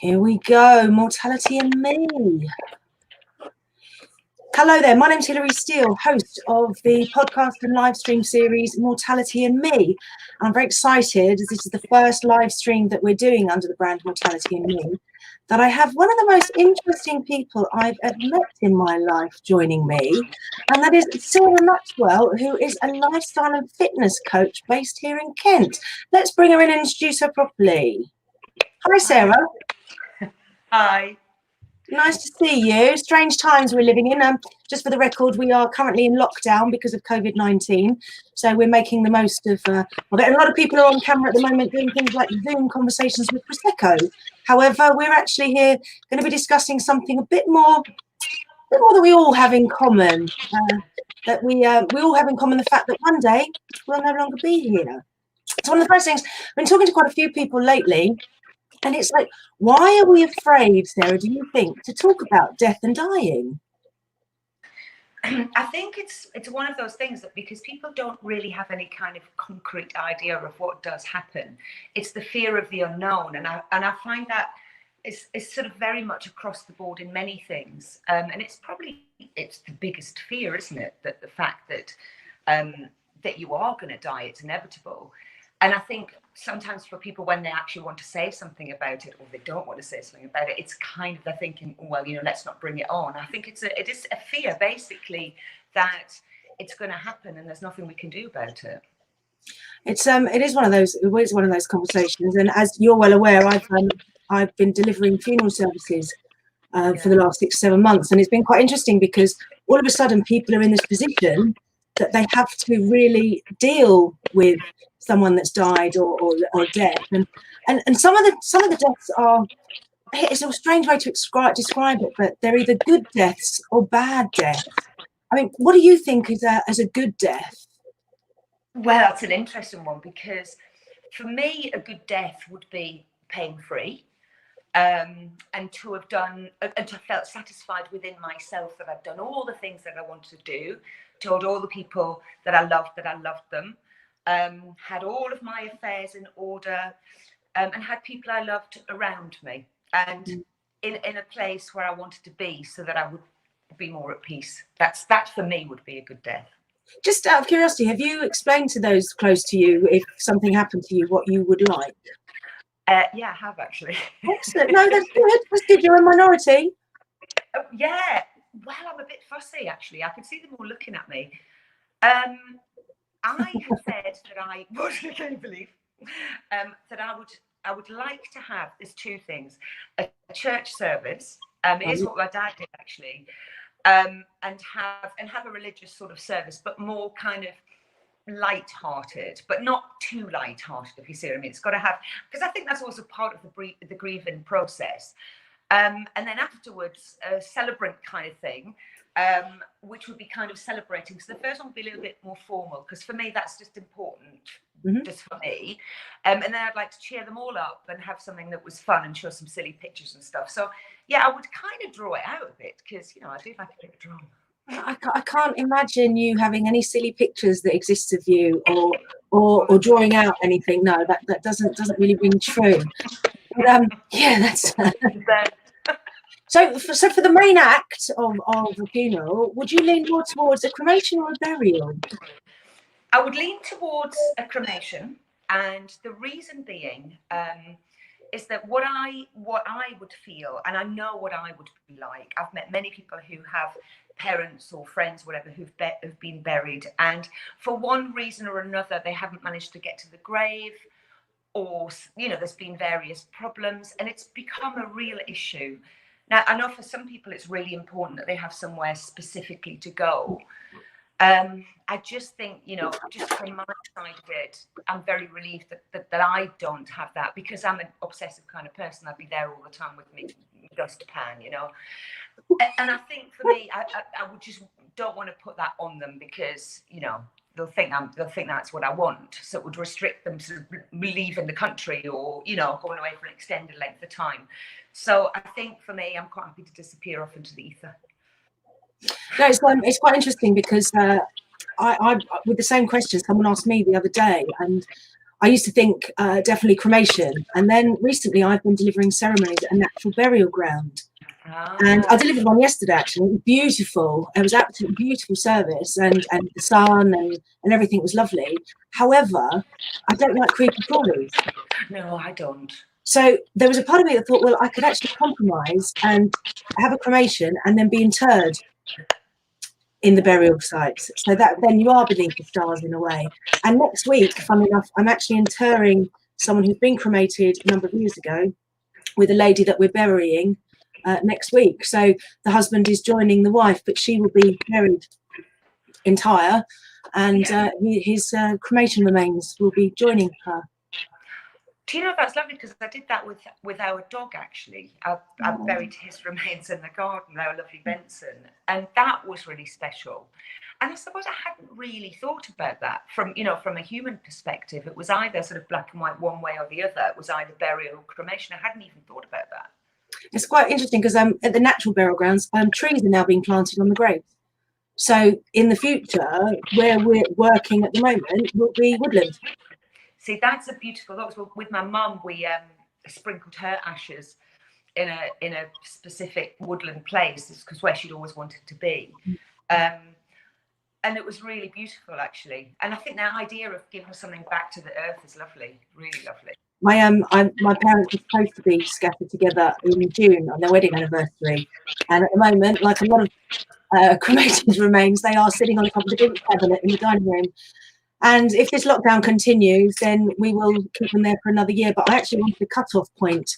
Here we go, Mortality and Me. Hello there, my name's Hilary Steele, host of the podcast and live stream series Mortality and Me. I'm very excited as this is the first live stream that we're doing under the brand Mortality and Me, that I have one of the most interesting people I've ever met in my life joining me, and that is Sarah Maxwell, who is a lifestyle and fitness coach based here in Kent. Let's bring her in and introduce her properly. Hi, Sarah. Hi. Nice to see you. Strange times we're living in. Just for the record, we are currently in lockdown because of COVID-19. So we're making the most of it. A lot of people are on camera at the moment doing things like Zoom conversations with Prosecco. However, we're actually here going to be discussing something a bit more that we all have in common. That we all have in common the fact that one day we'll no longer be here. It's one of the first things. I've been talking to quite a few people lately. And it's like, why are we afraid, Sarah, do you think, to talk about death and dying? I think it's one of those things that because people don't really have any kind of concrete idea of what does happen, it's the fear of the unknown. And I find that it's sort of very much across the board in many things. And it's the biggest fear, isn't it? That the fact that you are going to die, it's inevitable. And I think sometimes for people, when they actually want to say something about it, or they don't want to say something about it, it's kind of they're thinking, well, let's not bring it on. I think it is a fear, basically, that it's going to happen and there's nothing we can do about it. It is one of those conversations, and as you're well aware, I've been delivering funeral services for the last 6-7 months, and it's been quite interesting because all of a sudden people are in this position that they have to really deal with someone that's died or death, and some of the deaths are, it's a strange way to describe it, but they're either good deaths or bad deaths. I mean, what do you think is as a good death? Well, that's an interesting one, because for me, a good death would be pain-free, and to have felt satisfied within myself that I've done all the things that I wanted to do, told all the people that I loved them, had all of my affairs in order, and had people I loved around me, and in a place where I wanted to be, so that I would be more at peace. That for me would be a good death. Just out of curiosity, have you explained to those close to you, if something happened to you, what you would like? Yeah, I have actually. Excellent. No, that's good. That's good. You're a minority. Yeah. Well, I'm a bit fussy, actually. I can see them all looking at me. I have said that I can't believe that I would like to have, there's two things: a church service. It is what my dad did, actually, and have a religious sort of service, but more kind of light-hearted, but not too light-hearted, if you see what I mean. It's got to have, because I think that's also part of the grieving process. And then afterwards, a celebrant kind of thing, which would be kind of celebrating. So the first one would be a little bit more formal, because for me, that's just important, just for me. And then I'd like to cheer them all up and have something that was fun and show some silly pictures and stuff. So yeah, I would kind of draw it out a bit, because, I do like a bit of drama. I can't imagine you having any silly pictures that exist of you, or drawing out anything. No, that doesn't really ring true. But, yeah, that's. So for the main act of the funeral, would you lean more towards a cremation or a burial? I would lean towards a cremation, and the reason being is that what I would feel, and I know what I would be like. I've met many people who have parents or friends, whatever, who've been buried, and for one reason or another, they haven't managed to get to the grave, or there's been various problems, and it's become a real issue. Now, I know for some people it's really important that they have somewhere specifically to go. I just think, just from my side of it, I'm very relieved that I don't have that, because I'm an obsessive kind of person. I'd be there all the time with me, dust pan, And I think for me, I would just don't want to put that on them, because, they'll think that's what I want. So it would restrict them to leaving the country, or, going away for an extended length of time. So I think for me, I'm quite happy to disappear off into the ether. No, it's quite interesting, because I with the same question someone asked me the other day, and I used to think definitely cremation, and then recently I've been delivering ceremonies at a natural burial ground. And I delivered one yesterday, actually. It was beautiful. It was absolutely beautiful service, and the sun and everything was lovely. However, I don't like creepy crawlies. No, I don't. So there was a part of me that thought, well, I could actually compromise and have a cremation and then be interred in the burial sites. So that then you are beneath the stars in a way. And next week, funnily enough, I'm actually interring someone who's been cremated a number of years ago with a lady that we're burying next week. So the husband is joining the wife, but she will be buried entire, and his cremation remains will be joining her. Do you know, that's lovely, because I did that with our dog, actually. I buried his remains in the garden, our lovely Benson, and that was really special. And I suppose I hadn't really thought about that from a human perspective. It was either sort of black and white one way or the other. It was either burial or cremation. I hadn't even thought about that. It's quite interesting because at the natural burial grounds, trees are now being planted on the graves. So in the future, where we're working at the moment will be woodland. See, that's a beautiful thought. So with my mum, we sprinkled her ashes in a specific woodland place, because where she'd always wanted to be. And it was really beautiful, actually. And I think that idea of giving something back to the earth is lovely, really lovely. My parents were supposed to be scattered together in June on their wedding anniversary, and at the moment, like a lot of cremated remains, they are sitting on top of the drink cabinet in the dining room. And if this lockdown continues, then we will keep them there for another year. But I actually wanted a cut-off point,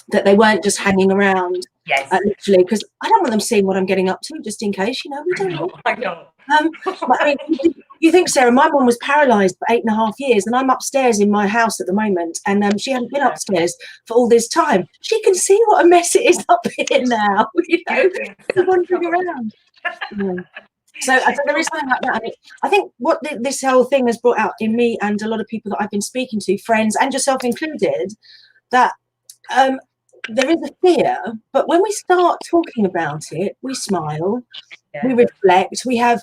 that they weren't just hanging around, literally, because I don't want them seeing what I'm getting up to, just in case, we don't know. I know. But, I mean, you think, Sarah, my mum was paralysed for 8.5 years, and I'm upstairs in my house at the moment, and she hadn't been upstairs for all this time. She can see what a mess it is up here now, wandering around. So there is something like that. I mean, I think what this whole thing has brought out in me and a lot of people that I've been speaking to, friends and yourself included, that there is a fear, but when we start talking about it, we smile, we reflect, we have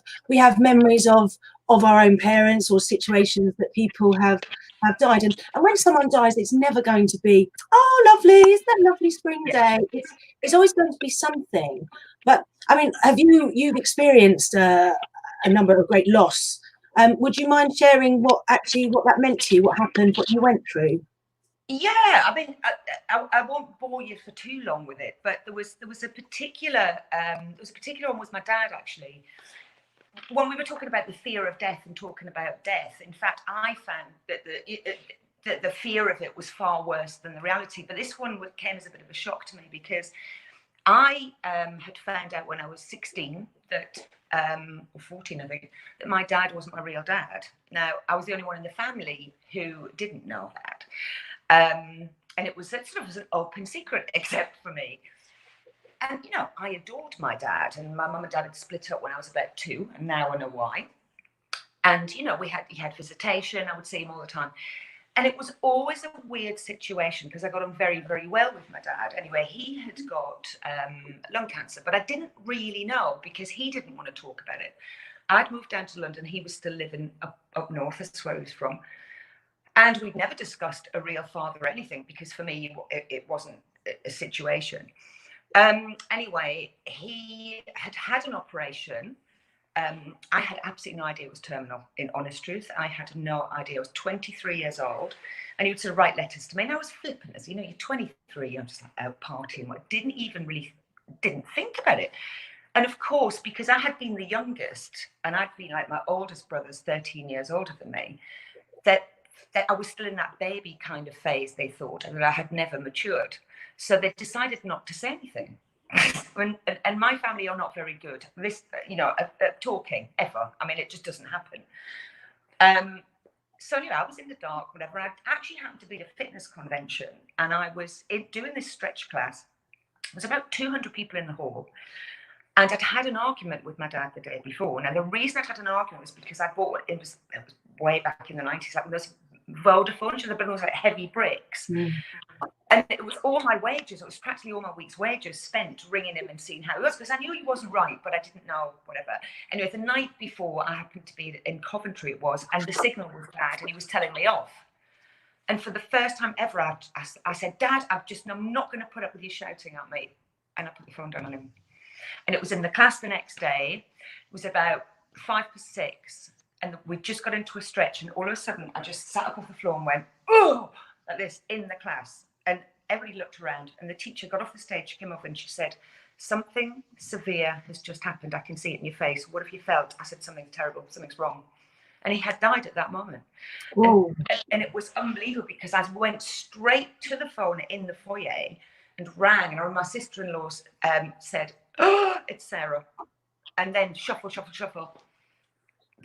memories of our own parents or situations that people have died. And when someone dies, it's never going to be, oh, lovely, isn't that a lovely spring day? It's always going to be something. But I mean, have you've experienced a number of great loss? Would you mind sharing what that meant to you, what happened, what you went through? Yeah, I mean, I won't bore you for too long with it, but there was a particular one with my dad, actually. When we were talking about the fear of death and talking about death, in fact, I found that the fear of it was far worse than the reality. But this one came as a bit of a shock to me, because I had found out when I was 16 that, or 14, I think, that my dad wasn't my real dad. Now, I was the only one in the family who didn't know that. And it was sort of an open secret, except for me. And, I adored my dad, and my mum and dad had split up when I was about 2, and now I know why. And, he had visitation. I would see him all the time. And it was always a weird situation, because I got on very, very well with my dad. Anyway, he had got lung cancer, but I didn't really know, because he didn't want to talk about it. I'd moved down to London. He was still living up north. That's where he was from. And we'd never discussed a real father or anything, because for me, it wasn't a situation. Anyway, he had an operation. I had absolutely no idea it was terminal, in honest truth. I had no idea. I was 23 years old, and he would sort of write letters to me, and I was flippant, as you're 23, I'm just like out partying. I didn't think about it. And of course, because I had been the youngest, and I'd been like my oldest brother's 13 years older than me, that I was still in that baby kind of phase, they thought, and that I had never matured. So they decided not to say anything. And my family are not very good at talking ever. I mean, it just doesn't happen. So anyway, I was in the dark, whatever. I actually happened to be at a fitness convention, and I was doing this stretch class. There was about 200 people in the hall, and I'd had an argument with my dad the day before. Now, the reason I'd had an argument was because I bought it was way back in the 90s, like those Vodafone, but it was like heavy bricks. And it was all my wages. It was practically all my week's wages spent ringing him and seeing how he was, because I knew he wasn't right, but I didn't know, whatever. Anyway, the night before, I happened to be in Coventry, it was, and the signal was bad, and he was telling me off. And for the first time ever, I said, Dad, I'm not going to put up with you shouting at me. And I put the phone down on him. And it was in the class the next day. It was about 5 to 6. And we just got into a stretch. And all of a sudden, I just sat up off the floor and went, oh, like this in the class. And everybody looked around. And the teacher got off the stage, came up and she said, something severe has just happened. I can see it in your face. What have you felt? I said, something terrible. Something's wrong. And he had died at that moment. And it was unbelievable because I went straight to the phone in the foyer and rang. And my sister-in-law said, oh, it's Sarah. And then shuffle.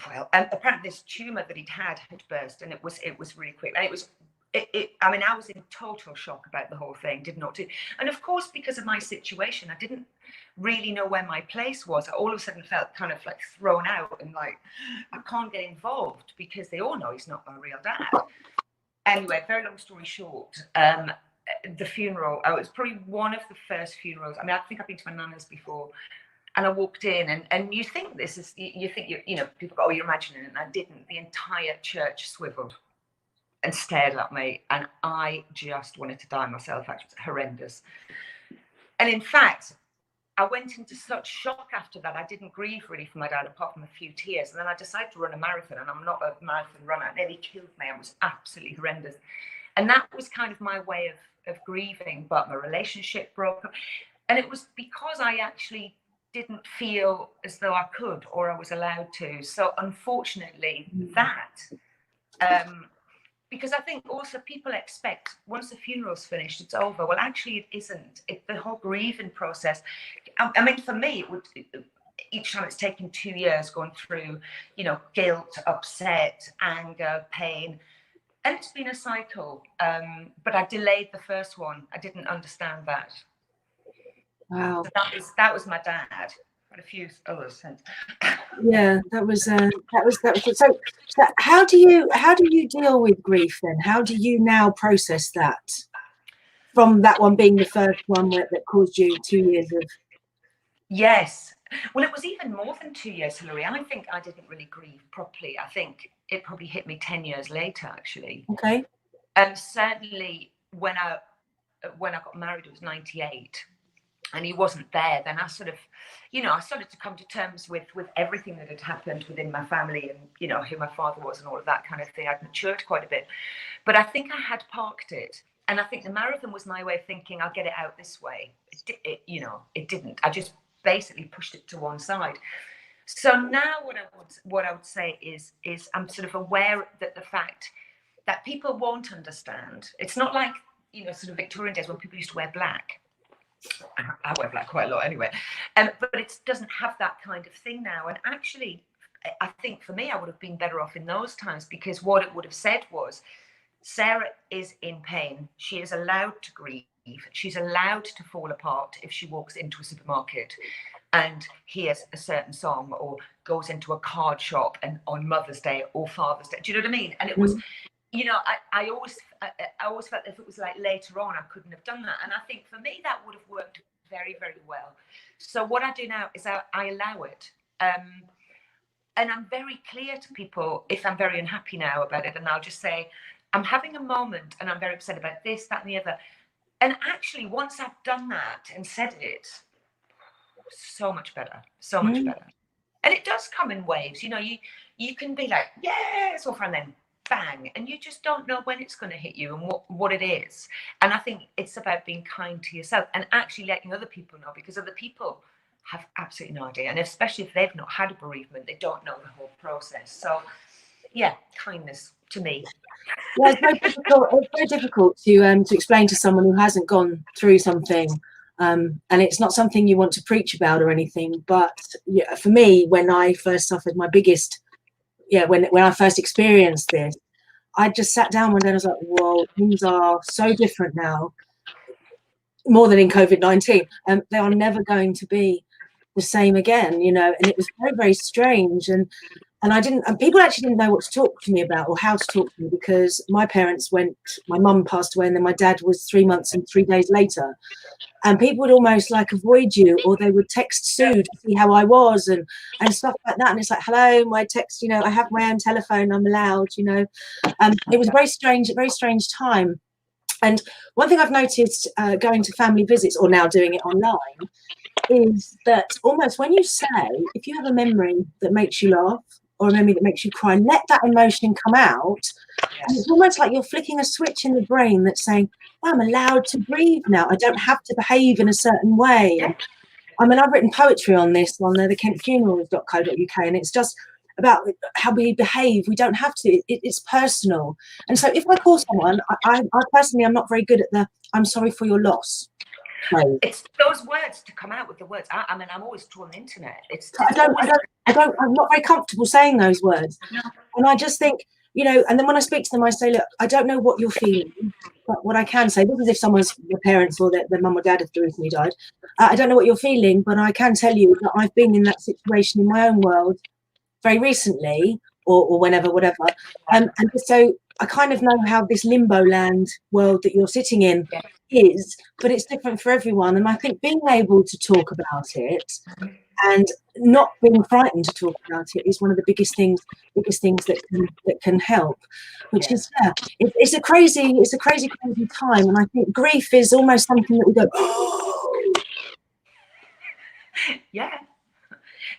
Well, apparently this tumour that he'd had burst, and it was really quick. And I was in total shock about the whole thing, did not do. And of course, because of my situation, I didn't really know where my place was. I all of a sudden felt kind of like thrown out and like, I can't get involved because they all know he's not my real dad. Anyway, very long story short, the funeral, it was probably one of the first funerals. I mean, I think I've been to my nana's before. And I walked in, and you think this is, you think, people go, oh, you're imagining it. And I didn't. The entire church swiveled and stared at me. And I just wanted to die myself. Actually, it was horrendous. And in fact, I went into such shock after that. I didn't grieve really for my dad, apart from a few tears. And then I decided to run a marathon, and I'm not a marathon runner. It nearly killed me. It was absolutely horrendous. And that was kind of my way of grieving. But my relationship broke up. And it was because I actually didn't feel as though I could or I was allowed to. So unfortunately, because I think also people expect once the funeral's finished, it's over. Well, actually, it isn't. The whole grieving process. I mean, for me, each time it's taken 2 years going through, guilt, upset, anger, pain. And it's been a cycle. But I delayed the first one. I didn't understand that. Wow. So that was my dad. But a few others since. Yeah, that was so how do you deal with grief then? How do you now process that from that one being the first one that caused you 2 years of? Yes. Well, it was even more than 2 years, Hilary. I think I didn't really grieve properly. I think it probably hit me 10 years later, actually. Okay. And certainly when I got married, it was 98. And he wasn't there, then I sort of, I started to come to terms with everything that had happened within my family and, who my father was and all of that kind of thing. I'd matured quite a bit. But I think I had parked it. And I think the marathon was my way of thinking, I'll get it out this way. It didn't. I just basically pushed it to one side. So now what I would say is I'm sort of aware that the fact that people won't understand. It's not like, sort of Victorian days when people used to wear black. I wear black quite a lot anyway, but it doesn't have that kind of thing now. And actually, I think for me, I would have been better off in those times, because what it would have said was, Sarah is in pain. She is allowed to grieve. She's allowed to fall apart if she walks into a supermarket and hears a certain song, or goes into a card shop and on Mother's Day or Father's Day. Do you know what I mean? And it was, I always felt if it was like later on, I couldn't have done that. And I think for me, that would have worked very, very well. So what I do now is I allow it. And I'm very clear to people if I'm very unhappy now about it. And I'll just say, I'm having a moment and I'm very upset about this, that, and the other. And actually, once I've done that and said it, so much better, so much better. And it does come in waves. You can be like, yeah, it's all fun, then bang, and you just don't know when it's going to hit you and what it is. And I think it's about being kind to yourself and actually letting other people know, because other people have absolutely no idea, and especially if they've not had a bereavement, they don't know the whole process. So yeah, kindness to me. Yeah, it's very difficult to explain to someone who hasn't gone through something, and it's not something you want to preach about or anything. But yeah, for me, when I first suffered my biggest, when I first experienced this, I just sat down one day and I was like, whoa, things are so different now, more than in COVID-19. They are never going to be the same again, and it was very, very strange. And and people actually didn't know what to talk to me about or how to talk to me, because my mum passed away, and then my dad was 3 months and 3 days later. And people would almost like avoid you, or they would text Sue to see how I was and stuff like that. And it's like, hello, my text, I have my own telephone, I'm allowed, it was a very strange time. And one thing I've noticed going to family visits, or now doing it online, is that almost when you say, if you have a memory that makes you laugh or a memory that makes you cry, let that emotion come out. And it's almost like you're flicking a switch in the brain that's saying, I'm allowed to breathe now. I don't have to behave in a certain way. And, I've written poetry on this on the kentfunerals.co.uk, and it's just about how we behave. We don't have to. It's personal. And so if I call someone, I personally, I'm not very good at the "I'm sorry for your loss." Right. It's those words to come out with the words. I'm always trawling the internet. I'm not very comfortable saying those words. No. And I just think, and then when I speak to them, I say, look, I don't know what you're feeling, but what I can say, this is if someone's their parents or their mum or dad have recently died. I don't know what you're feeling, but I can tell you that I've been in that situation in my own world very recently, or whenever, whatever. And so I kind of know how this limbo land world that you're sitting in is, but it's different for everyone. And I think being able to talk about it and not being frightened to talk about it is one of the biggest things that can help. Which is it's a crazy time, and I think grief is almost something that we go, oh. Yeah,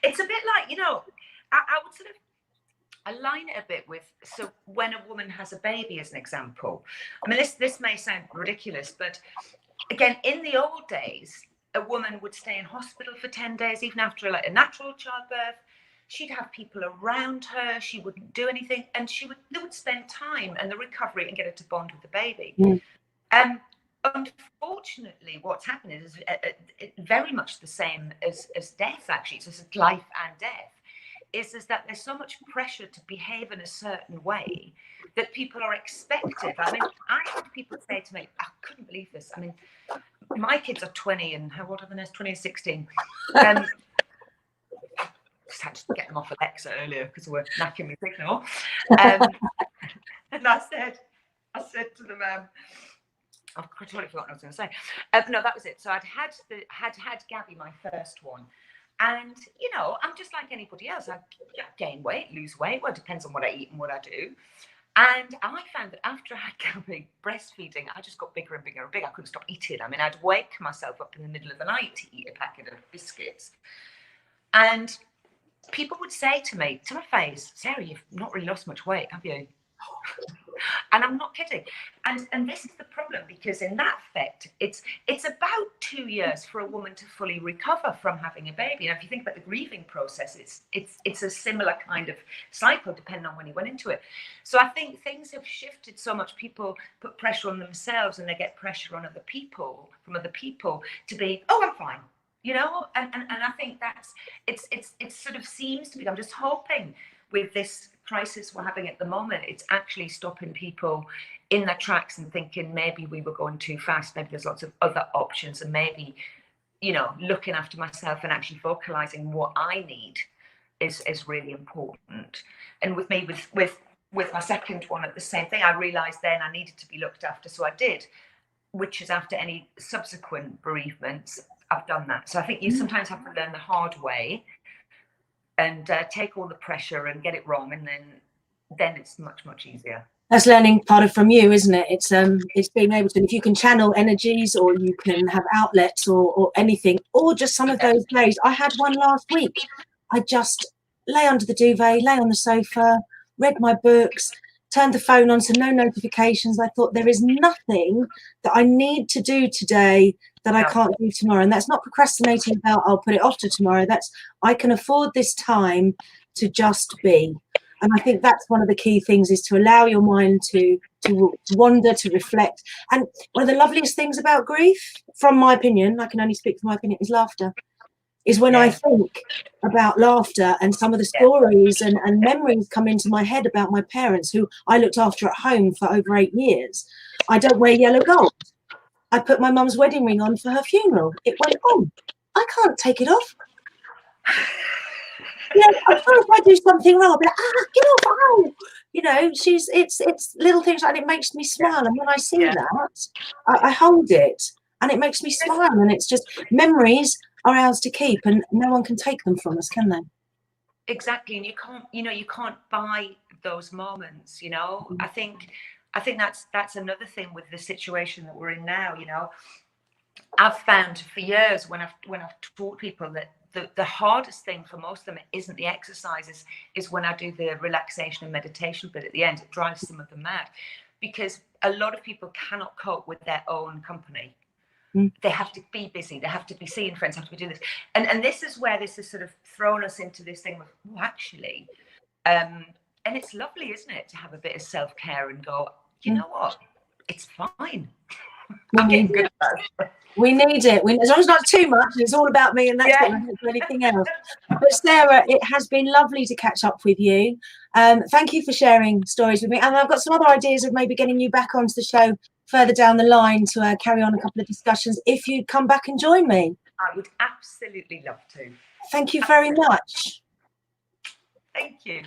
it's a bit like, I would sort of align it a bit with, so when a woman has a baby, as an example. This may sound ridiculous, but again, in the old days, a woman would stay in hospital for 10 days, even after a natural childbirth. She'd have people around her. She wouldn't do anything, and they would spend time and the recovery and get her to bond with the baby. Unfortunately, what's happened is very much the same as death. Actually, it's just life and death. Is that there's so much pressure to behave in a certain way that people are expected. I had people say to me, I couldn't believe this. My kids are 20 and how old are they now? 20 and 16. Just had to get them off Alexa earlier because we're knacking my signal. And I said to them, I've totally forgotten what I was going to say. No, that was it. So I'd had Gabby, my first one. And, I'm just like anybody else. I gain weight, lose weight. Well, it depends on what I eat and what I do. And I found that after I had Gabby breastfeeding, I just got bigger and bigger and bigger. I couldn't stop eating. I'd wake myself up in the middle of the night to eat a packet of biscuits. And people would say to me, to my face, Sarah, you've not really lost much weight, have you? And I'm not kidding. And this is the problem, because in that effect, it's about 2 years for a woman to fully recover from having a baby. And if you think about the grieving process, it's a similar kind of cycle, depending on when you went into it. So I think things have shifted so much. People put pressure on themselves, and they get pressure on other people, from other people, to be, oh, I'm fine. And I think it sort of seems to be, I'm just hoping with this crisis we're having at the moment, it's actually stopping people in their tracks and thinking maybe we were going too fast, maybe there's lots of other options, and maybe, looking after myself and actually vocalizing what I need is really important. And with me, with my second one, at the same thing, I realized then I needed to be looked after, so I did, which is after any subsequent bereavements, I've done that. So I think you sometimes have to learn the hard way and take all the pressure and get it wrong, and then it's much easier. That's learning part of from you, isn't it? It's being able to, if you can channel energies, or you can have outlets, or anything, or just some of those days. I had one last week. I just lay under the duvet, lay on the sofa, read my books, turned the phone on, so no notifications. I thought, there is nothing that I need to do today that I can't do tomorrow. And that's not procrastinating about, I'll put it off to tomorrow. That's, I can afford this time to just be. And I think that's one of the key things, is to allow your mind to wander, to reflect. And one of the loveliest things about grief, from my opinion, I can only speak from my opinion, is laughter. Is when I think about laughter, and some of the stories and memories come into my head about my parents, who I looked after at home for over 8 years. I don't wear yellow gold. I put my mum's wedding ring on for her funeral. It went on. I can't take it off. Yeah, I'm sure if I do something wrong, I'll be like, get off, ow! You know, it's little things like that. It makes me smile. And when I see that, I hold it and it makes me smile. And it's just memories are ours to keep and no one can take them from us, can they? Exactly. And you can't buy those moments, you know. I think that's another thing with the situation that we're in now, you know. I've found for years when I've taught people that the hardest thing for most of them isn't the exercises, is when I do the relaxation and meditation bit at the end. It drives some of them mad because a lot of people cannot cope with their own company. They have to be busy, they have to be seeing friends, have to be doing this. And this is where this has sort of thrown us into this thing of, oh, actually, and it's lovely, isn't it, to have a bit of self-care and go, you know what, it's fine. I'm getting good at that. We need it. As long as not too much, it's all about me and that's it. I don't do anything else. But Sarah, it has been lovely to catch up with you. Thank you for sharing stories with me. And I've got some other ideas of maybe getting you back onto the show further down the line to carry on a couple of discussions if you'd come back and join me. I would absolutely love to. Thank you very much. Thank you.